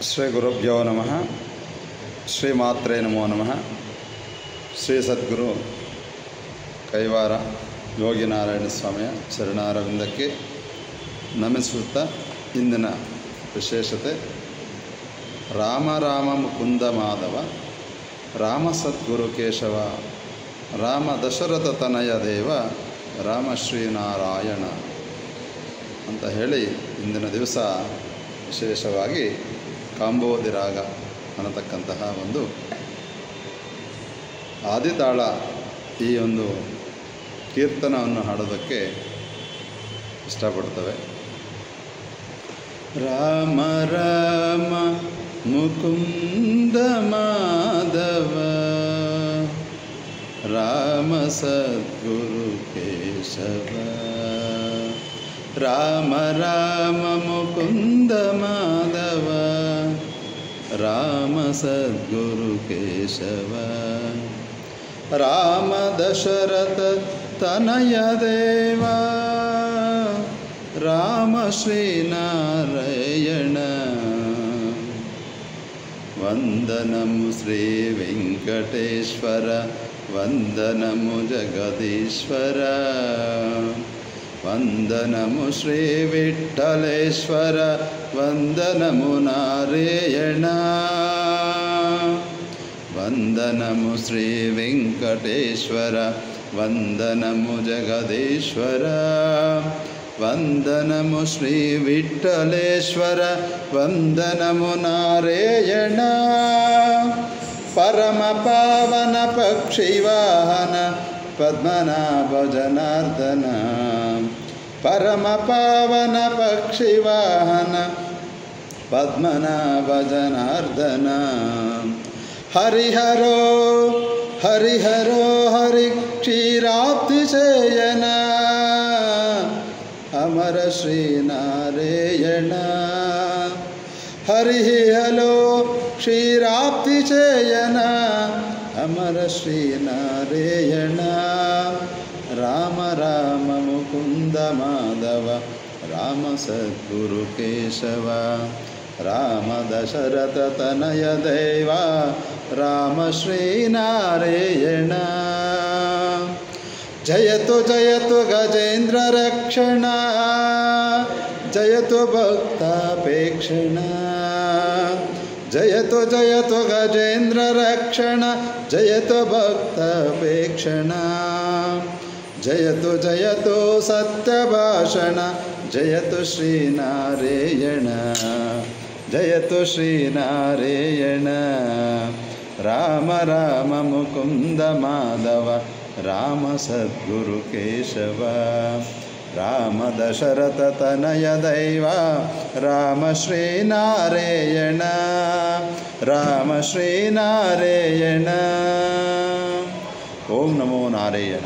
ಶ್ರೀ ಗುರುಭ್ಯೋ ನಮಃ. ಶ್ರೀಮಾತ್ರೇ ನಮೋ ನಮಃ. ಶ್ರೀ ಸದ್ಗುರು ಕೈವಾರ ಯೋಗಿನಾರಾಯಣ ಸ್ವಾಮಿಯ ಚರಣಾರವಿಂದಕ್ಕೆ ನಮಿಸುತ್ತಾ ಇಂದಿನ ವಿಶೇಷತೆ ರಾಮ ರಾಮ ಮುಕುಂದ ಮಾಧವ, ರಾಮ ಸದ್ಗುರು ಕೇಶವ, ರಾಮ ದಶರಥ ತನಯ ದೇವ, ರಾಮ ಶ್ರೀನಾರಾಯಣ ಅಂತ ಹೇಳಿ ಇಂದಿನ ದಿವಸ ವಿಶೇಷವಾಗಿ ಕಾಂಬೋದಿ ರಾಗ ಅನ್ನತಕ್ಕಂತಹ ಒಂದು ಆದಿತಾಳ ಈ ಒಂದು ಕೀರ್ತನವನ್ನು ಹಾಡೋದಕ್ಕೆ ಇಷ್ಟಪಡ್ತವೆ. ರಾಮ ರಾಮ ಮುಕುಂದ ಮಾಧವ, ರಾಮ ಸದ್ಗುರು ಕೇಶವ, ರಾಮ ರಾಮ ಮುಕುಂದ ಮಾಧವ, ರಾಮ ಸದ್ಗುರು ಕೇಶವ, ರಾಮ ದಶರಥ ತನಯ ದೇವ, ರಾಮ ಶ್ರೀನಾರಾಯಣ, ವಂದನಮು ಶ್ರೀ ವೆಂಕಟೇಶ್ವರ, ವಂದನಮು ಜಗದೀಶ್ವರ, ವಂದನಮು ಶ್ರೀ ವಿಠ್ಠಲೇಶ್ವರ, ವಂದನಮು ನಾರಾಯಣ, ವಂದನಮು ಶ್ರೀ ವೆಂಕಟೇಶ್ವರ, ವಂದನಮು ಜಗದೀಶ್ವರ, ವಂದನಮು ಶ್ರೀ ವಿಠ್ಠಲೇಶ್ವರ, ವಂದನಮು ನಾರಾಯಣ. ಪರಮ ಪಾವನ ಪಕ್ಷಿವಾಹನ ಪದ್ಮನಾಭ ಜನಾರ್ದನ, ಪರಮ ಪಾವನ ಪಕ್ಷಿವಾಹನ ಪದ್ಮನಾಭ ಜನಾರ್ದನ, ಹರಿಹರೋ ಹರಿಹರೋ ಹರಿ ಕ್ಷೀರಾಬ್ಧಿಶಯನ, ಅಮರ ಶ್ರೀನಾರಾಯಣ, ಹರಿಹರೋ ಕ್ಷೀರಾಬ್ಧಿಶಯನ, ಅಮರ ಶ್ರೀನಾರಾಯಣ, ರಾಮ ರಾಮ ಮುಕುಂದ ಮಾಧವ, ರಾಮ ಸದ್ಗುರು ಕೇಶವ, ರಾಮ ದಶರಥ ತನಯ ದೇವ, ರಾಮ ಶ್ರೀನಾರಾಯಣ. ಜಯತು ಜಯತು ಗಜೇಂದ್ರ ರಕ್ಷಣ, ಜಯತು ಭಕ್ತಾಪೇಕ್ಷಣ, ಜಯತು ಜಯತು ಗಜೇಂದ್ರ ರಕ್ಷಣ, ಜಯತು ಭಕ್ತಾಪೇಕ್ಷಣ, ಜಯತು ಜಯತು ಸತ್ಯಭಾಷಣ, ಜಯತು ಶ್ರೀನಾರಾಯಣ, ಜಯತು ಶ್ರೀನಾರಾಯಣ. ರಾಮ ರಾಮ ಮುಕುಂದ ಮಾಧವ, ರಾಮ ಸದ್ಗುರು ಕೇಶವ, ರಾಮ ದಶರಥ ತನಯ ದೈವ, ರಾಮ ಶ್ರೀನಾರಾಯಣ, ರಾಮ ಶ್ರೀನಾರಾಯಣ. ಓಂ ನಮೋ ನಾರಾಯಣ.